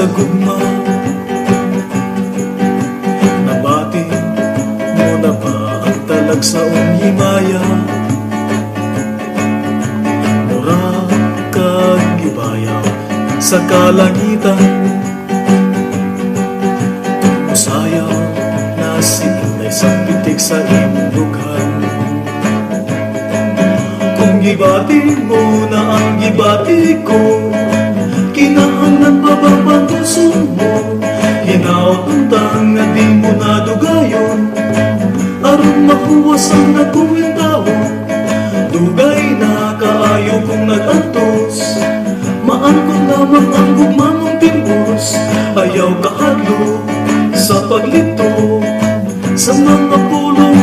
sa gugma. Nabati mo na ba ang talag sa himaya? Mura kag gibayaw sa kalangitan, usayaw na sinulay sa pitik sa imlugan. Kung gibati mo na ang gibati ko, kinahanglan pa ba pagpuso mo? Hinaot-untang nga di mo nadugayon, aron mahuwas ang nagkuwing tao. Dugay na kaayo kung nag-antos, maangkot lamang ang gugmamong timbos. Ayaw kahadlo sa paglito sa mga pulong